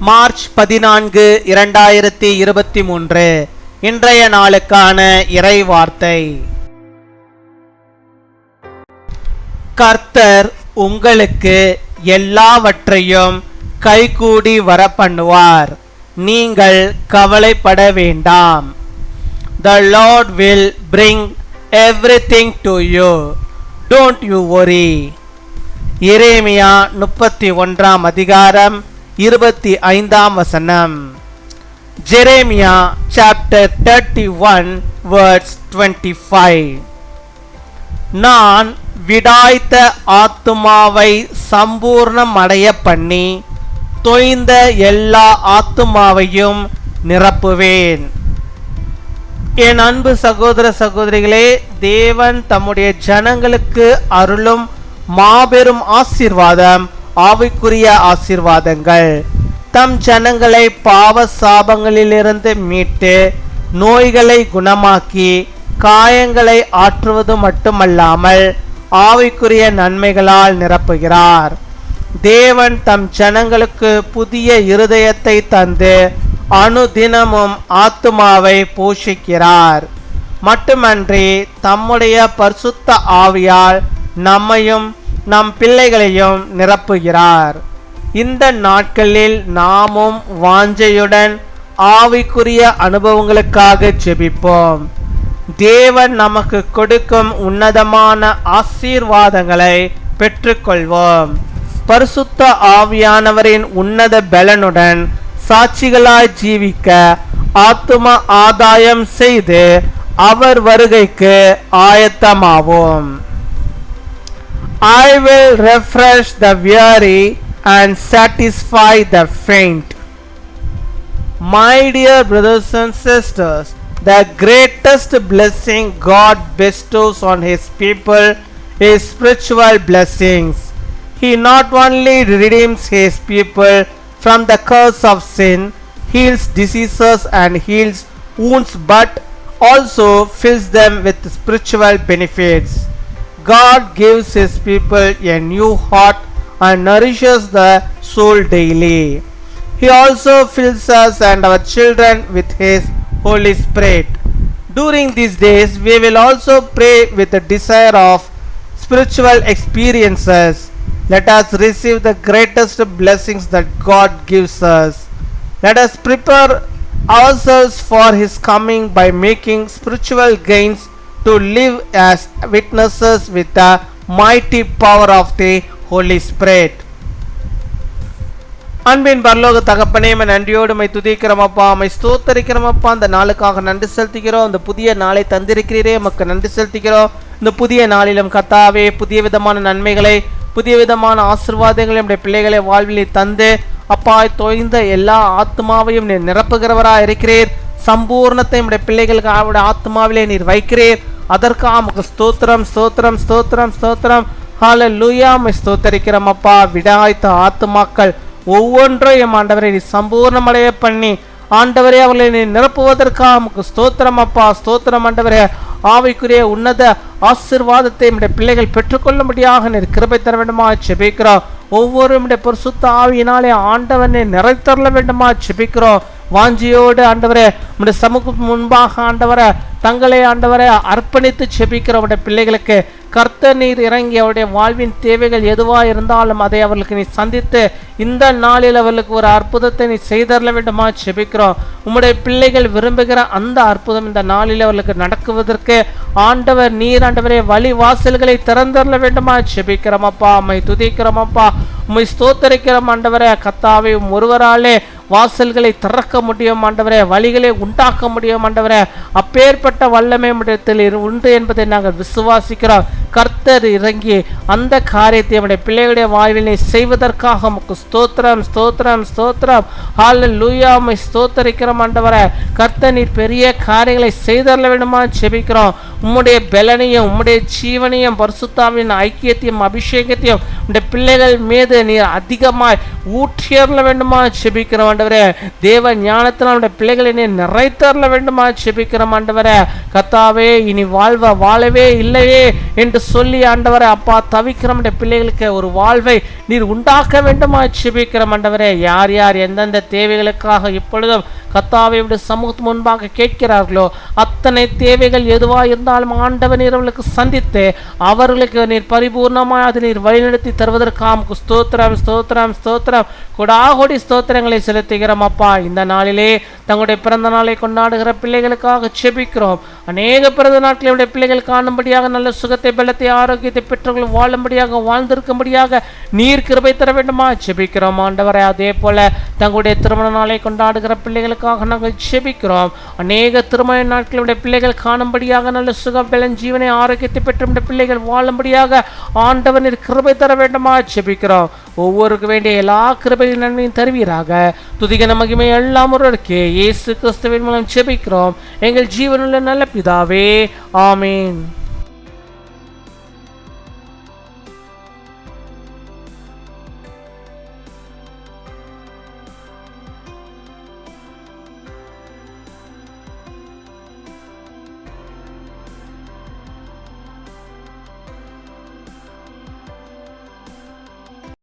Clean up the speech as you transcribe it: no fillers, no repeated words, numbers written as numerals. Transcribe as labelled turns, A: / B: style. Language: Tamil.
A: மார்ச் 14, 2023 இன்றைய நாளுக்கான இறை வார்த்தை. கர்த்தர் உங்களுக்கு எல்லாவற்றையும் கைகூடி வர பண்ணுவார், நீங்கள் கவலைப்பட வேண்டாம். The Lord will bring everything to you, don't you worry. எரேமியா 31 அதிகாரம் 25 வசனம். Jeremiah chapter 31 verse 25. நான் விடாய்த்த ஆத்துமாவை சம்பூர்ணம் அடைய பண்ணி தொய்ந்த எல்லா ஆத்துமாவையும் நிரப்புவேன். என் அன்பு சகோதர சகோதரிகளே, தேவன் தம்முடைய ஜனங்களுக்கு அருளும் மாபெரும் ஆசீர்வாதம் ஆவிக்குரிய ஆசீர்வாதங்கள். தம் ஜனங்களை பாவ சாபங்களிலிருந்து மீட்டு நோய்களை குணமாக்கி காயங்களை ஆற்றுவது மட்டுமல்லாமல் ஆவிக்குரிய நன்மைகளால் நிரப்புகிறார். தேவன் தம் ஜனங்களுக்கு புதிய இருதயத்தை தந்து அனுதினமும் ஆத்துமாவை போஷிக்கிறார். மட்டுமன்றி தம்முடைய பரிசுத்த ஆவியால் நம்மையும் நம் பிள்ளைகளையும் நிரப்புகிறார். இந்த நாட்களில் நாமும் வாஞ்சையுடன் ஆவிக்குரிய அனுபவங்களுக்காக ஜெபிப்போம். தேவன் நமக்கு கொடுக்கும் உன்னதமான ஆசீர்வாதங்களை பெற்றுக்கொள்வோம். பரிசுத்த ஆவியானவரின் உன்னத பலனுடன் சாட்சிகளாய் ஜீவிக்க ஆத்தும ஆதாயம் செய்து அவர் வருகைக்கு ஆயத்தமாவோம். I will refresh the weary and satisfy the faint. My dear brothers and sisters, the greatest blessing God bestows on His people is spiritual blessings. He not only redeems His people from the curse of sin, heals diseases and heals wounds, but also fills them with spiritual benefits. God gives His people a new heart and nourishes the soul daily. He also fills us and our children with His Holy Spirit. During these days, we will also pray with a desire of spiritual experiences. Let us receive the greatest blessings that God gives us. Let us prepare ourselves for His coming by making spiritual gains to live as witnesses with the mighty power of the Holy Spirit. அன்பின் பரலோக தகப்பனே, நன்றியோடு மை துதிக்கிறோம் அப்பா, மை ஸ்தோத்தரிக்கிறோம் அப்பா. அந்த நாளுக்காக நன்றி செலுத்துகிறோம். இந்த புதிய நாளை தந்திருக்கிறீரே, உமக்கு நன்றி செலுத்துகிறோம். இந்த புதிய நாளிலும் கர்த்தாவே புதிய விதமான நன்மைகளை, புதிய விதமான ஆசீர்வாதங்களை நம்முடைய பிள்ளைகளை வாழ்வில் தந்து அப்பா தொய்ந்த எல்லா ஆத்மாவையும் நீர் நிரப்புகிறவராக இருக்கிறீர். சம்பூர்ணத்தை நம்முடைய பிள்ளைகளுக்கு அவருடைய ஆத்மாவிலே நீர் வைக்கிறீர். அதற்காக நமக்கு ஸ்தோத்திரம் ஸ்தோத்திரம் ஸ்தோத்திரம் ஸ்தோத்திரம். ஹல்லேலூயா, மை ஸ்தோத்தரிக்கிறோம் அப்பா. விடாய்த்த ஆத்துமாக்கள் ஒவ்வொன்றையும் ஆண்டவரை நீ சம்பூர்ணமடைய பண்ணி ஆண்டவரே அவர்களை நீ நிரப்புவதற்காக நமக்கு ஸ்தோத்திரம் அப்பா. ஸ்தோத்திரம் ஆண்டவரே. ஆவிக்குரிய உன்னத ஆசீர்வாதத்தை நம்முடைய பிள்ளைகள் பெற்றுக்கொள்ளும்படியாக நீர் கிருபை தர வேண்டுமா ஜெபிக்கிறோம். ஒவ்வொரு பரிசுத்த ஆவியினாலே ஆண்டவனை நிறைத்தரல வேண்டுமா ஜெபிக்கிறோம். வாஞ்சியோடு ஆண்டவரே நம்முடைய சமூகத்துக்கு முன்பாக ஆண்டவரை தங்களை ஆண்டவரை அர்ப்பணித்து ஜெபிக்கிற அவருடைய பிள்ளைகளுக்கு கர்த்தர் நீர் இறங்கி அவருடைய வாழ்வின் தேவைகள் எதுவாக இருந்தாலும் அதை அவர்களுக்கு நீ சந்தித்து இந்த நாளில் அவர்களுக்கு ஒரு அற்புதத்தை நீ செய்தரல வேண்டுமா ஜெபிக்கிறோம். உம்முடைய பிள்ளைகள் விரும்புகிற அந்த அற்புதம் இந்த நாளில் அவர்களுக்கு நடக்குவதற்கு ஆண்டவர் நீர் ஆண்டவரே வழி வாசல்களை திறந்தரல வேண்டுமா ஜெபிக்கிறோம் அப்பா. உம்மை துதிக்கிறோம் அப்பா, உம்மை ஸ்தோத்தரிக்கிறோம் ஆண்டவரே. கர்த்தாவே ஒருவராலே வாசல்களை திறக்க முடியும் ஆண்டவரே, வழிகளை உண்டாக்க முடியும் ஆண்டவரே. அப்பேற்பட்ட வல்லமை இடத்தில் உண்டு என்பதை நாங்கள் விசுவாசிக்கிறோம். கர்த்தர் இறங்கி அந்த காரியத்தை நம்முடைய பிள்ளைகளுடைய வாழ்வினை செய்வதற்காக உமக்கு ஸ்தோத்திரம் ஸ்தோத்திரம் ஸ்தோத்திரம். ஹல்லேலூயா, உம்மை ஸ்தோத்தரிக்கிறோம் ஆண்டவரே. கர்த்தர் நீர் பெரிய காரியங்களை செய்தரல வேண்டுமா ஜெபிக்கிறோம். உம்முடைய பலனையும் உம்முடைய ஜீவனையும் பரிசுத்தாவின் ஐக்கியத்தையும் அபிஷேகத்தையும் உடைய பிள்ளைகள் மீது நீர் அதிகமாய் ஊற்றியறல வேண்டுமா ஜெபிக்கிறோம் ஆண்டவரே. தேவ ஞானத்தினால் உடைய பிள்ளைகளை நீர் நிறைத்தரல வேண்டுமா ஜெபிக்கிறோம் ஆண்டவரே. கர்த்தாவே, இனி வாழவே இல்லையே என்று என்று சொல்லி ஆண்டவரே அப்பா தவிக்கிற பிள்ளைகளுக்கு ஒரு வாழ்வை நீர் உண்டாக்க வேண்டுமா ஜெபிக்கிறோம் ஆண்டவரே. யார் யார் எந்தெந்த தேவைகளுக்காக இப்பொழுதும் கர்த்தாவே சமூகத்து முன்பாக கேட்கிறார்களோ அத்தனை தேவைகள் எதுவா இருந்தாலும் ஆண்டவர் நீர் அவர்களுக்கு சந்தித்து அவர்களுக்கு நீர் பரிபூர்ணமாய் அதை நீர் வழிநடத்தி தருவதற்காக ஸ்தோத்திரம் ஸ்தோத்திரம் ஸ்தோத்திரம் கொடாகோடி ஸ்தோத்திரங்களை செலுத்துகிறோம் அப்பா. இந்த நாளிலே தங்களுடைய பிறந்த நாளை கொண்டாடுகிற பிள்ளைகளுக்காக ஜெபிக்கிறோம். அநேக பிறந்த நாட்களுடைய பிள்ளைகள் காணும்படியாக நல்ல சுகத்தை பலத்தை ஆரோக்கியத்தை பெற்றவர்கள் வாழும்படியாக வாழ்ந்திருக்கும்படியாக நீர் கிருபை தர வேண்டுமா ஜெபிக்கிறோம் ஆண்டவரே. அதே போல தங்களுடைய திருமண நாளை கொண்டாடுகிற பிள்ளைகளுக்காக நாங்கள் ஜெபிக்கிறோம். அநேக திருமண நாட்களுடைய பிள்ளைகள் காணும்படியாக நல்ல சுகம் பலன் ஜீவனை ஆரோக்கியத்தை பெற்ற பிள்ளைகள் வாழும்படியாக ஆண்டவர் நீர் கிருபை தர வேண்டுமா ஜெபிக்கிறோம். ஒவ்வொருக்கு வேண்டிய எல்லா கிருபையின் நன்மையும் தருவீராக. துதிகன மகிமை எல்லாம் ஒருவருக்கே இயேசு கிறிஸ்துவின் மூலம் ஜெபிக்கிறோம் எங்கள் ஜீவனுள்ள நல்ல பிதாவே, ஆமீன்.